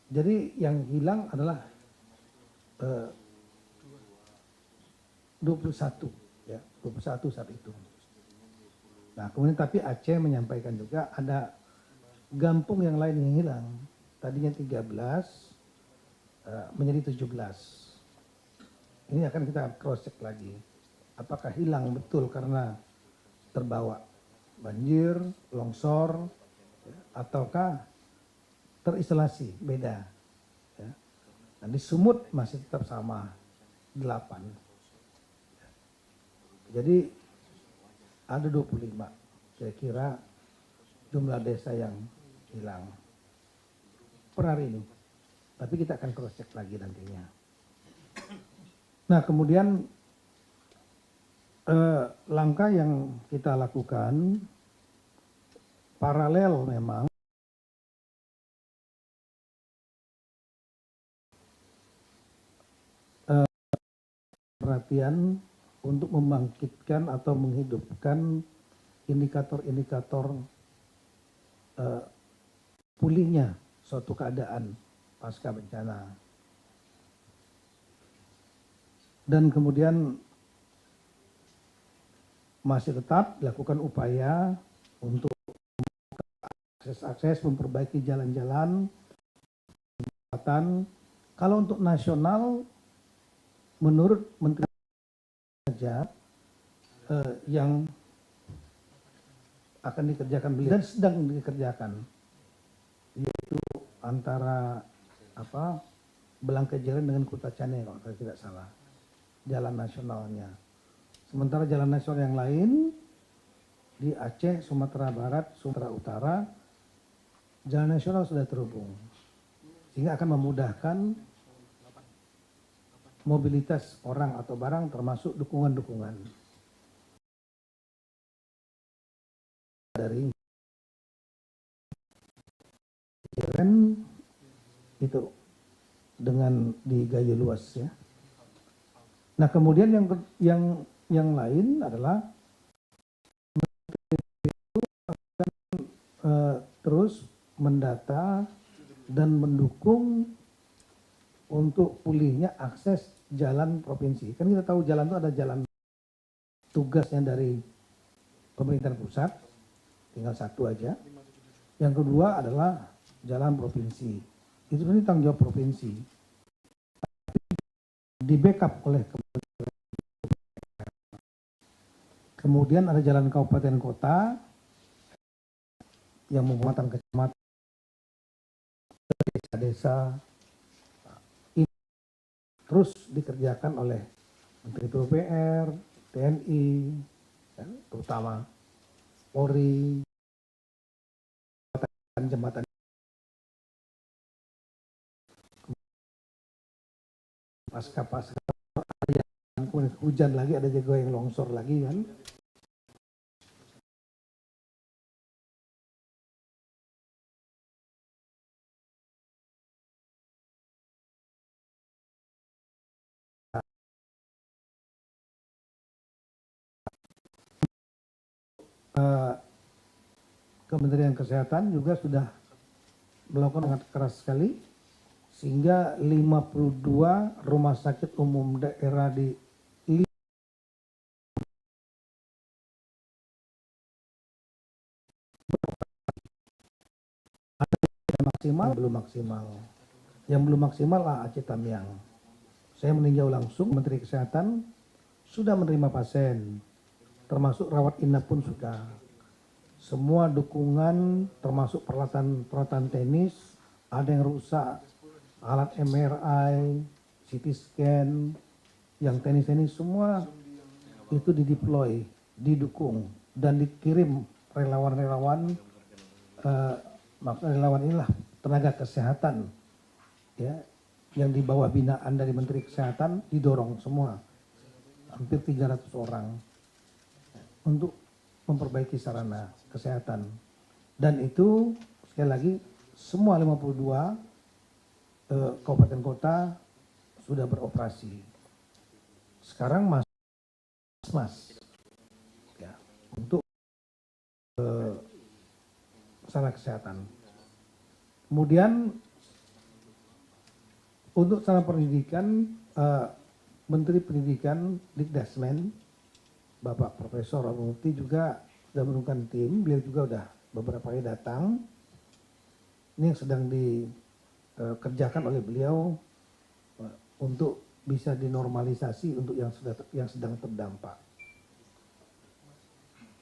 Jadi yang hilang adalah 21 ya, 21 saat itu. Nah, kemudian tapi Aceh menyampaikan juga ada Gampung yang lain yang hilang. Tadinya 13 menjadi 17. Ini akan kita cross check lagi. Apakah hilang betul karena terbawa banjir, longsor, ya, ataukah terisolasi, beda. Ya. Nah, di Sumut masih tetap sama, 8. Jadi ada 25 kira-kira jumlah desa yang hilang per hari ini. Tapi kita akan cross check lagi nantinya. Nah, kemudian langkah yang kita lakukan paralel memang perhatian untuk membangkitkan atau menghidupkan indikator-indikator pulihnya suatu keadaan pasca bencana. Dan kemudian masih tetap dilakukan upaya untuk akses, memperbaiki jalan-jalan, jembatan. Kalau untuk nasional, menurut Menteri saja yang akan dikerjakan beliau dan sedang dikerjakan, yaitu antara Belangkajeren dengan Kutacane kalau saya tidak salah, jalan nasionalnya. Sementara jalan nasional yang lain di Aceh, Sumatera Barat, Sumatera Utara, jalan nasional sudah terhubung, sehingga akan memudahkan mobilitas orang atau barang, termasuk dukungan-dukungan dari Jeren itu dengan di Gayo Luas ya. Nah, kemudian yang lain adalah terus mendata dan mendukung untuk pulihnya akses jalan provinsi. Kan kita tahu jalan itu ada jalan tugasnya dari pemerintahan pusat, tinggal satu aja. Yang kedua adalah jalan provinsi. Itu ini tanggung jawab provinsi. Di backup oleh kementerian. Kemudian ada jalan kabupaten kota yang menguatkan kecamatan, desa-desa. Ini terus dikerjakan oleh Menteri PUPR, TNI, terutama Polri, jembatan pasca hujan lagi, ada juga yang longsor lagi kan. Kementerian Kesehatan juga sudah melakukan sangat keras sekali, sehingga 52 rumah sakit umum daerah di maksimal, belum maksimal. Yang belum maksimal Aceh Tamiang. Saya meninjau langsung, Menteri Kesehatan sudah menerima pasien, termasuk rawat inap pun sudah. Semua dukungan, termasuk peralatan tenis, ada yang rusak, alat MRI, CT scan, yang tenis-tenis semua itu dideploy, didukung, dan dikirim relawan-relawan, maksudnya relawan inilah tenaga kesehatan, ya, yang di bawah binaan dari Menteri Kesehatan didorong semua, hampir 300 orang untuk memperbaiki sarana kesehatan. Dan itu sekali lagi semua 52 kabupaten kota sudah beroperasi. Sekarang mas ya, untuk sarana kesehatan. Kemudian Untuk sarana pendidikan, Menteri Pendidikan Dikdasmen, Bapak Profesor Robi Mufti juga sudah menurunkan tim, beliau juga sudah beberapa kali datang. Ini yang sedang dikerjakan oleh beliau untuk bisa dinormalisasi untuk yang sedang terdampak.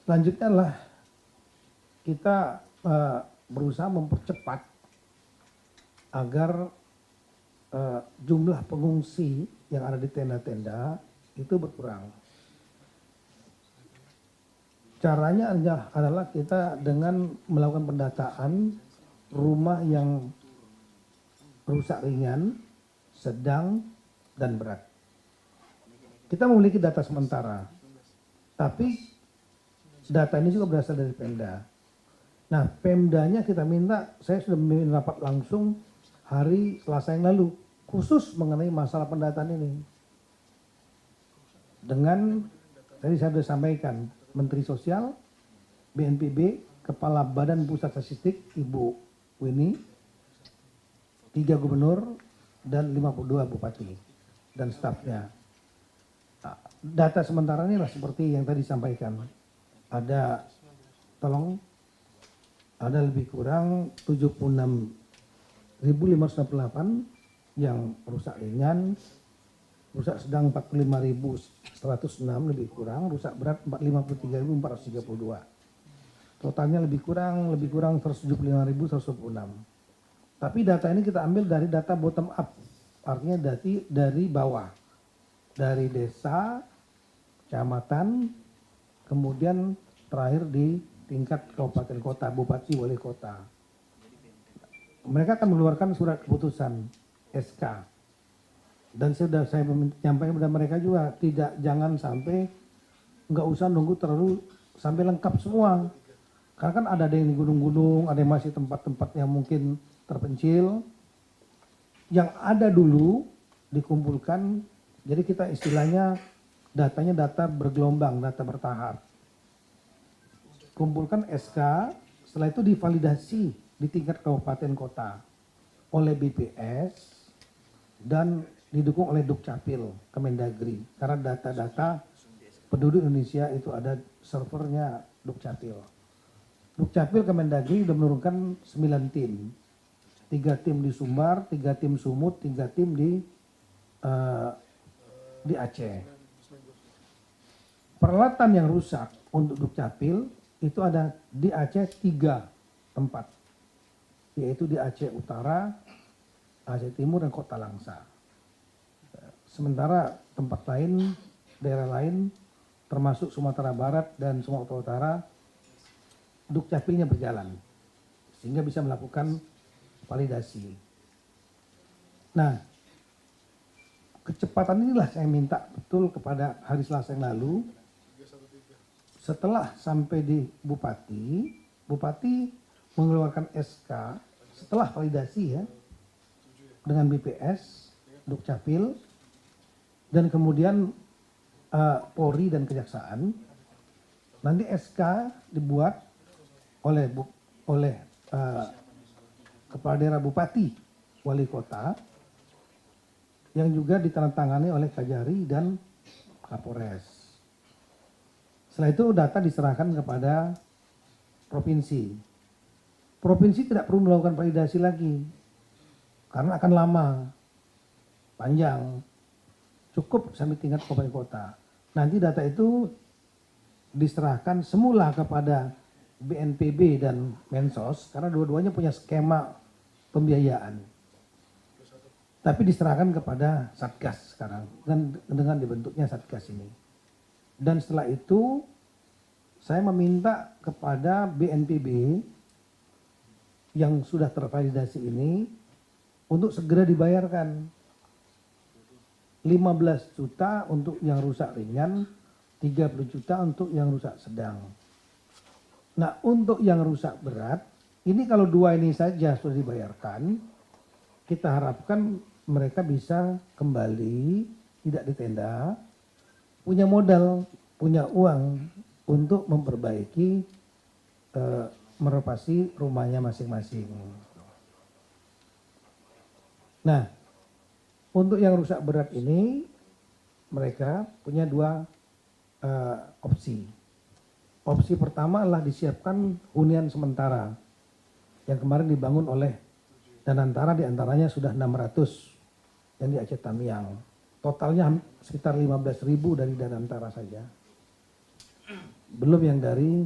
Selanjutnya adalah kita berusaha mempercepat agar jumlah pengungsi yang ada di tenda-tenda itu berkurang. Caranya adalah kita dengan melakukan pendataan rumah yang rusak ringan, sedang, dan berat. Kita memiliki data sementara, tapi data ini juga berasal dari Pemda. Nah, Pemdanya kita minta, saya sudah memimpin rapat langsung hari Selasa yang lalu, khusus mengenai masalah pendataan ini. Dengan, tadi saya sudah sampaikan, Menteri Sosial, BNPB, Kepala Badan Pusat Statistik, Ibu Winnie, 3 gubernur, dan 52 bupati, dan stafnya. Nah, data sementara ini lah seperti yang tadi disampaikan. Ada lebih kurang 76.568 yang rusak ringan, rusak sedang 45.106 lebih kurang, rusak berat 53.432. Totalnya lebih kurang 175.126. Tapi data ini kita ambil dari data bottom up, artinya dari bawah, dari desa, kecamatan, kemudian terakhir di tingkat kabupaten kota, bupati, wali kota. Mereka akan mengeluarkan surat keputusan SK. Dan saya menyampaikan kepada mereka juga, jangan sampai nggak usah nunggu terlalu sampai lengkap semua. Karena kan ada yang di gunung-gunung, ada yang masih tempat-tempat yang mungkin terpencil. Yang ada dulu dikumpulkan, jadi kita istilahnya datanya data bergelombang, data bertahap. Kumpulkan SK, setelah itu divalidasi di tingkat kabupaten kota oleh BPS dan didukung oleh Dukcapil Kemendagri. Karena data-data penduduk Indonesia itu ada servernya Dukcapil. Dukcapil Kemendagri sudah menurunkan 9 tim. 3 tim di Sumbar, 3 tim Sumut, 3 tim di Aceh. Peralatan yang rusak untuk Dukcapil itu ada di Aceh 3 tempat, yaitu di Aceh Utara, Aceh Timur, dan Kota Langsa. Sementara tempat lain, daerah lain, termasuk Sumatera Barat dan Sumatera Utara, Dukcapilnya berjalan, sehingga bisa melakukan validasi. Nah, kecepatan inilah saya minta betul kepada hari Selasa yang lalu. Setelah sampai di Bupati mengeluarkan SK setelah validasi ya dengan BPS, Dukcapil, dan kemudian Polri dan Kejaksaan. Nanti SK dibuat oleh Kepala Daerah Bupati, Wali Kota, yang juga ditandatangani oleh Kajari dan Kapolres. Setelah itu data diserahkan kepada provinsi. Provinsi tidak perlu melakukan validasi lagi, karena akan lama, panjang, cukup sampai tingkat kabupaten kota. Nanti data itu diserahkan semula kepada BNPB dan Mensos, karena dua-duanya punya skema pembiayaan. Tapi diserahkan kepada Satgas sekarang, dengan dibentuknya Satgas ini. Dan setelah itu saya meminta kepada BNPB yang sudah tervalidasi ini untuk segera dibayarkan 15 juta untuk yang rusak ringan, 30 juta untuk yang rusak sedang. Nah, untuk yang rusak berat, ini kalau 2 ini saja sudah dibayarkan, kita harapkan mereka bisa kembali, tidak di tenda, punya modal, punya uang untuk memperbaiki, merenovasi rumahnya masing-masing. Nah, Untuk yang rusak berat ini mereka punya dua opsi. Opsi pertama adalah disiapkan hunian sementara yang kemarin dibangun oleh Danantara, diantaranya sudah 600 yang di Aceh Tamiang. Totalnya sekitar 15.000 dari Danantara saja. Belum yang dari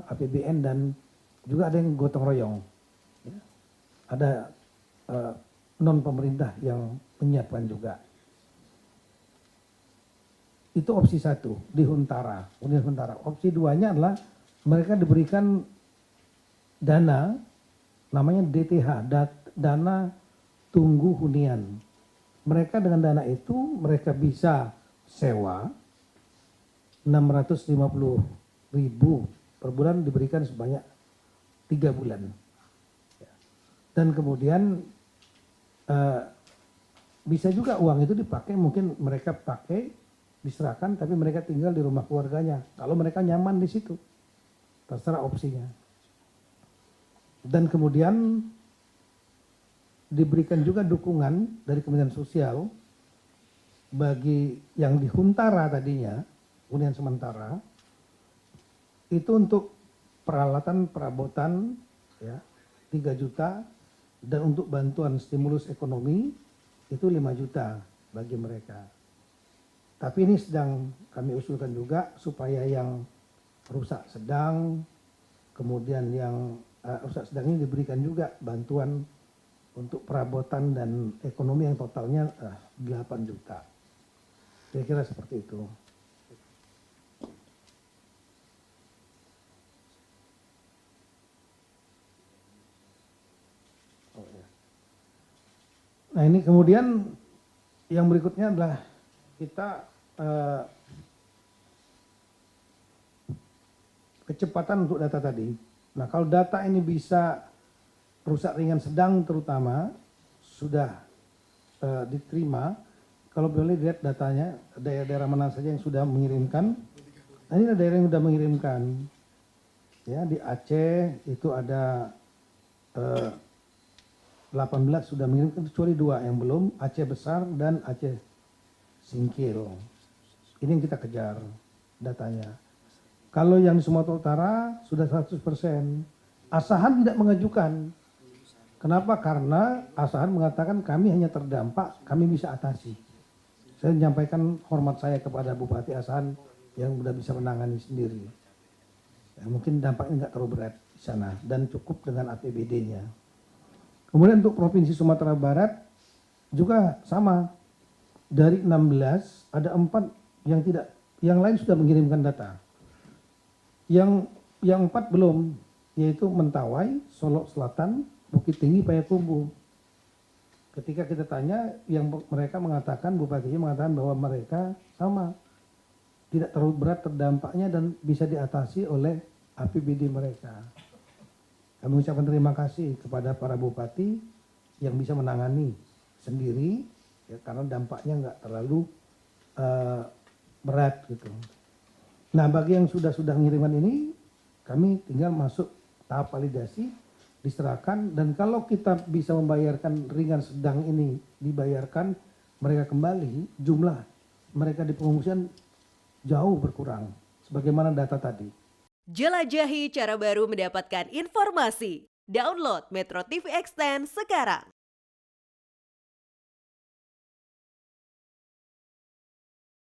APBN dan juga ada yang gotong royong. Ya. Ada non pemerintah yang menyiapkan juga. Itu opsi satu di Huntara, hunian sementara. Opsi duanya adalah mereka diberikan dana, namanya DTH, dana tunggu hunian. Mereka dengan dana itu mereka bisa sewa 650.000 per bulan, diberikan sebanyak 3 bulan. Dan kemudian bisa juga uang itu dipakai, mungkin mereka pakai diserahkan, tapi mereka tinggal di rumah keluarganya. Kalau mereka nyaman di situ, terserah opsinya. Dan kemudian diberikan juga dukungan dari Kementerian Sosial bagi yang di Huntara tadinya, hunian sementara, itu untuk peralatan perabotan ya 3 juta, dan untuk bantuan stimulus ekonomi itu 5 juta bagi mereka. Tapi ini sedang kami usulkan juga supaya yang rusak sedang, kemudian yang rusak sedang ini diberikan juga bantuan untuk perabotan dan ekonomi yang totalnya 8 juta. Kira-kira seperti itu. Nah ini kemudian yang berikutnya adalah kita kecepatan untuk data tadi. Nah kalau data ini bisa rusak ringan sedang terutama sudah diterima, kalau boleh lihat datanya daerah-daerah mana saja yang sudah mengirimkan. Nah ini ada daerah yang sudah mengirimkan. Ya di Aceh itu ada 18 sudah mengirimkan, kecuali 2 yang belum, Aceh Besar dan Aceh Singkil. Ini yang kita kejar datanya. Kalau yang di Sumatera Utara sudah 100%. Asahan tidak mengajukan. Kenapa? Karena Asahan mengatakan kami hanya terdampak, kami bisa atasi. Saya menyampaikan hormat saya kepada Bupati Asahan yang sudah bisa menangani sendiri. Ya, mungkin dampaknya nggak terlalu berat di sana dan cukup dengan APBD-nya. Kemudian untuk Provinsi Sumatera Barat juga sama. Dari 16 ada 4 yang tidak, yang lain sudah mengirimkan data. Yang 4 belum, yaitu Mentawai, Solok Selatan, Bukit Tinggi, Payakumbuh. Ketika kita tanya, yang mereka mengatakan, bupatinya mengatakan bahwa mereka sama, tidak terlalu berat terdampaknya dan bisa diatasi oleh APBD mereka. Kami ucapkan terima kasih kepada para bupati yang bisa menangani sendiri. Ya, karena dampaknya nggak terlalu berat gitu. Nah bagi yang sudah mengirimkan ini, kami tinggal masuk tahap validasi, diserahkan, dan kalau kita bisa membayarkan ringan sedang ini dibayarkan, mereka kembali, jumlah mereka di pengungsian jauh berkurang, sebagaimana data tadi. Jelajahi cara baru mendapatkan informasi. Download Metro TV Extend sekarang.